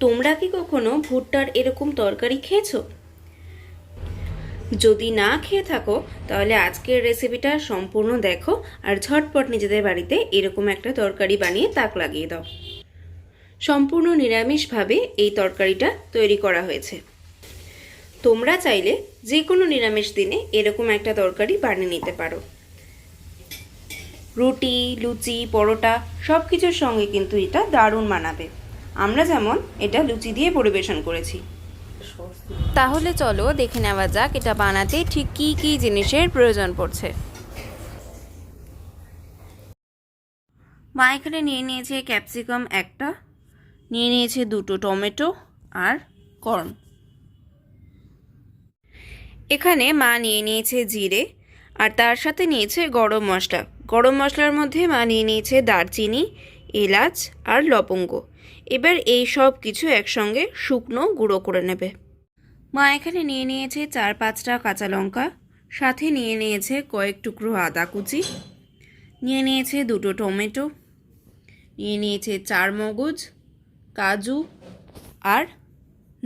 তোমরা কি কখনো ভুট্টার এরকম তরকারি খেয়েছো? যদি না খেয়ে থাকো তাহলে আজকের রেসিপিটা সম্পূর্ণ দেখো আর ঝটপট নিজেদের বাড়িতে এরকম একটা তরকারি বানিয়ে তাক লাগিয়ে দাও। সম্পূর্ণ নিরামিষভাবে এই তরকারিটা তৈরি করা হয়েছে। তোমরা চাইলে যে কোনো নিরামিষ দিনে এরকম একটা তরকারি বানিয়ে নিতে পারো। রুটি, লুচি, পরোটা সব কিছুর সঙ্গে কিন্তু এটা দারুণ মানাবে। আমরা যেমন এটা লুচি দিয়ে পরিবেশন করেছি। তাহলে চলো দেখে নেওয়া যাক এটা বানাতে ঠিক কী কী জিনিসের প্রয়োজন পড়ছে। মা এখানে নিয়ে নিয়েছে ক্যাপসিকাম একটা, নিয়ে নিয়েছে দুটো টমেটো আর কর্ন। এখানে মা নিয়ে নিয়েছে জিরে আর তার সাথে নিয়েছে গরম মশলা। গরম মশলার মধ্যে মা নিয়ে নিয়েছে দারচিনি, এলাচ আর লবঙ্গ। এবার এই সব কিছু একসঙ্গে শুকনো গুঁড়ো করে নেবে। মা এখানে নিয়ে নিয়েছে 4-5টা কাঁচা লঙ্কা, সাথে নিয়ে নিয়েছে কয়েক টুকরো আদা কুচি, নিয়ে নিয়েছে দুটো টমেটো, নিয়ে নিয়েছে চারমগজ, কাজু আর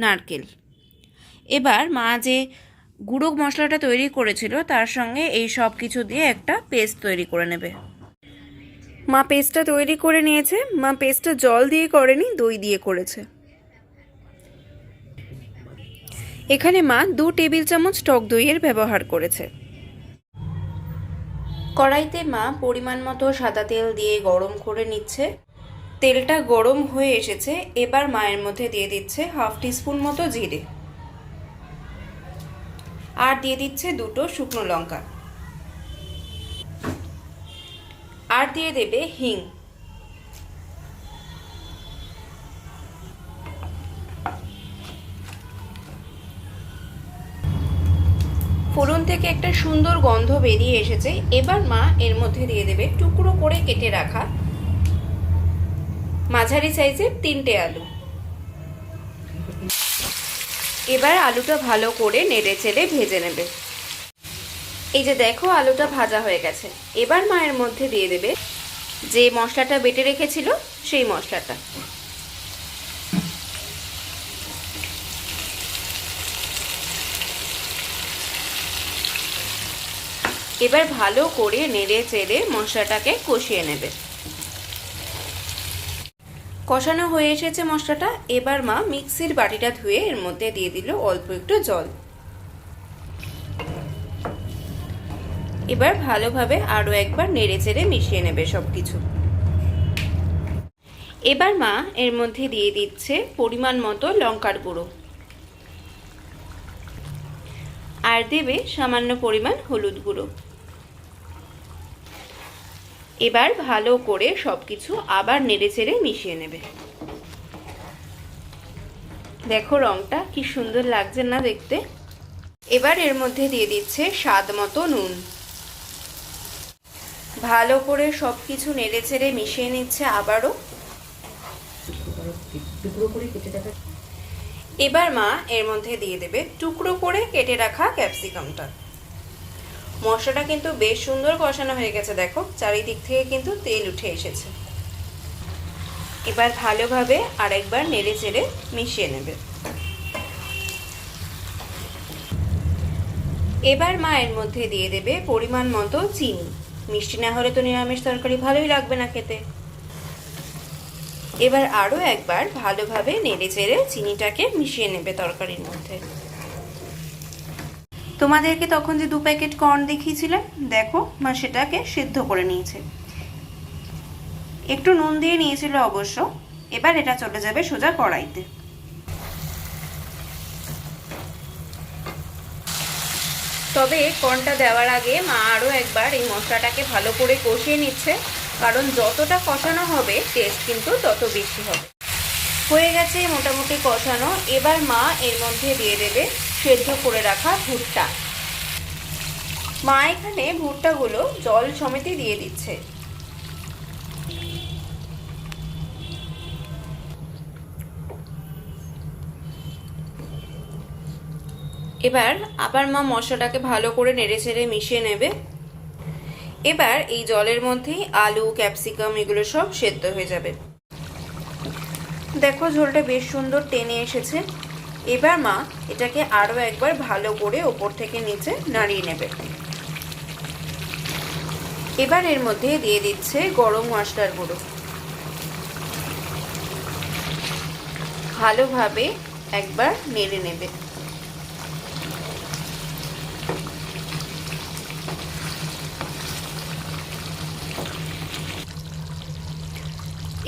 নারকেল। এবার মা যে গুঁড়ো মশলাটা তৈরি করেছিল তার সঙ্গে এই সব কিছু দিয়ে একটা পেস্ট তৈরি করে নেবে। মা পেস্টটা তৈরি করে নিয়েছে। মা পেস্টটা জল দিয়ে করেনি, দই দিয়ে করেছে। এখানে মা 2 টেবিল চামচ টক দইয়ের ব্যবহার করেছে। কড়াইতে মা পরিমাণ মতো সাদা তেল দিয়ে গরম করে নিচ্ছে। তেলটা গরম হয়ে এসেছে। এবার মায়ের মধ্যে দিয়ে দিচ্ছে 1/2 টিস্পুন মতো জিরে আর দিয়ে দিচ্ছে 2টো শুকনো লঙ্কা আর দিয়ে দেবে হিং। ফোড়ন থেকে একটা সুন্দর গন্ধ বেরিয়ে এসেছে। এবার মা এর মধ্যে দিয়ে দেবে টুকরো করে কেটে রাখা মাঝারি সাইজের 3টে আলু। এবার আলুটা ভালো করে নেড়ে চেড়ে ভেজে নেবে। এই যে দেখো আলুটা ভাজা হয়ে গেছে। এবার মায়ের মধ্যে দিয়ে দেবে যে মশলাটা বেটে রেখেছিল সেই মশলাটা। এবার ভালো করে নেড়ে চেড়ে মশলাটাকে কষিয়ে নেবে। কষানো হয়ে এসেছে মশলাটা। এবার মা মিক্সির বাটিটা ধুয়ে এর মধ্যে দিয়ে দিল অল্প একটু জল। এবার ভালোভাবে আরও একবার নেড়ে চেড়ে মিশিয়ে নেবে সব কিছু। এবার মা এর মধ্যে দিয়ে দিচ্ছে পরিমাণ মতো লঙ্কার গুঁড়ো আর দেবে সামান্য পরিমাণ হলুদ গুঁড়ো। এবার ভালো করে সবকিছু আবার নেড়ে চেড়ে মিশিয়ে নেবে। দেখো রংটা কি সুন্দর লাগছে না দেখতে। এবার এর মধ্যে দিয়ে দিচ্ছে স্বাদ মতো নুন। ভালো করে সবকিছু নেড়ে চেড়ে মিশিয়ে নিচ্ছে আবারও। এবার মা এর মধ্যে দিয়ে দেবে টুকরো করে কেটে রাখা ক্যাপসিকামটা। মশলাটা কিন্তু বেশ সুন্দর কষানো হয়ে গেছে। দেখো চারিদিক থেকে কিন্তু তেল উঠে এসেছে। এবার ভালোভাবে আরেকবার নেড়ে চেড়ে মিশিয়ে নেবে। এবার মা এর মধ্যে দিয়ে দেবে পরিমাণ মতো চিনি। মিষ্টি না হলে তো নিরামিষ তরকারি ভালোই লাগবে না খেতে। এবার আরও একবার ভালোভাবে নেড়ে চেড়ে চিনিটাকে মিশিয়ে নেবে তরকারির মধ্যে। তোমাদেরকে তখন যে 2 প্যাকেট কর্ন দেখিয়েছিলাম, দেখো মা সেটাকে সিদ্ধ করে নিয়েছে। একটু নুন দিয়ে নিয়েছিল অবশ্য। এবার এটা চলে যাবে সোজা কড়াইতে। তবে কর্নটা দেওয়ার আগে মা আরও একবার এই মশলাটাকে ভালো করে কষিয়ে নিচ্ছে, কারণ যতটা কষানো হবে টেস্ট কিন্তু তত বেশি হবে। হয়ে গেছে মোটামুটি কষানো। এবার মা এর মধ্যে দিয়ে দেবে সেদ্ধ করে রাখা ভুট্টা। মা এখানে ভুট্টাগুলো জল সমেত দিয়ে দিচ্ছে। এবার আবার মা মশলাটাকে ভালো করে নেড়ে চেড়ে মিশিয়ে নেবে। এবার এই জলের মধ্যেই আলু, ক্যাপসিকাম এগুলো সব সেদ্ধ হয়ে যাবে। দেখো ঝোলটা বেশ সুন্দর টেনে এসেছে। এবার মা এটাকে আরও একবার ভালো করে ওপর থেকে নিচে নাড়িয়ে নেবে। এবার এর মধ্যে দিয়ে দিচ্ছে গরম মশলার গুঁড়ো। ভালোভাবে একবার নেড়ে নেবে।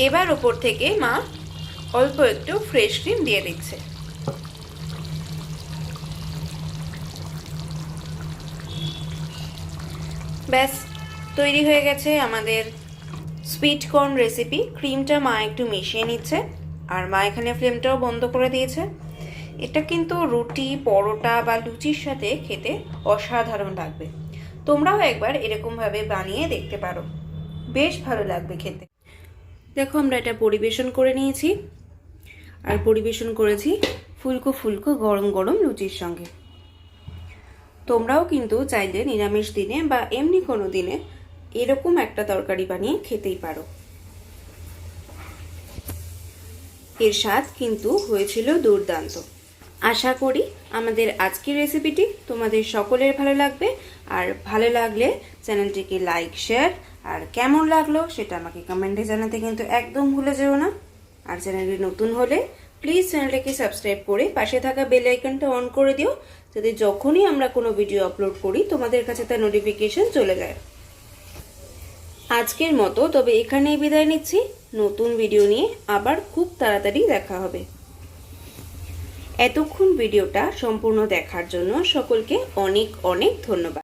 এবার ওপর থেকে মা অল্প একটু ফ্রেশ ক্রিম দিয়ে দিচ্ছে। ব্যাস তৈরি হয়ে গেছে আমাদের সুইট কর্ন রেসিপি। ক্রিমটা মা একটু মিশিয়ে নিচ্ছে, আর মা এখানে ফ্লেমটাও বন্ধ করে দিয়েছে। এটা কিন্তু রুটি, পরোটা বা লুচির সাথে খেতে অসাধারণ লাগবে। তোমরাও একবার এরকমভাবে বানিয়ে দেখতে পারো, বেশ ভালো লাগবে খেতে। দেখো আমরা এটা পরিবেশন করে নিয়েছি, আর পরিবেশন করেছি ফুলকো ফুলকো গরম গরম লুচির সঙ্গে। তোমরাও কিন্তু চাইলে নিরামিষ দিনে বা এমনি কোনো দিনে এরকম একটা তরকারি বানিয়ে খেতেই পারো। এর স্বাদ কিন্তু হয়েছিল দুর্দান্ত। আশা করি আমাদের আজকের রেসিপিটি তোমাদের সকলের ভালো লাগবে, আর ভালো লাগলে চ্যানেলটিকে লাইক, শেয়ার, আর কেমন লাগলো সেটা আমাকে কমেন্টে জানাতে কিন্তু একদম ভুলে যেও না। আর চ্যানেলটি নতুন হলে প্লিজ চ্যানেলটাকে সাবস্ক্রাইব করে পাশে থাকা বেল আইকনটা অন করে দিও, যাতে যখনই আমরা কোনো ভিডিও আপলোড করি তোমাদের কাছে তার নোটিফিকেশন চলে যায়। আজকের মতো তবে এখানেই বিদায় নিচ্ছি। নতুন ভিডিও নিয়ে আবার খুব তাড়াতাড়ি দেখা হবে। এতক্ষণ ভিডিওটা সম্পূর্ণ দেখার জন্য সকলকে অনেক অনেক ধন্যবাদ।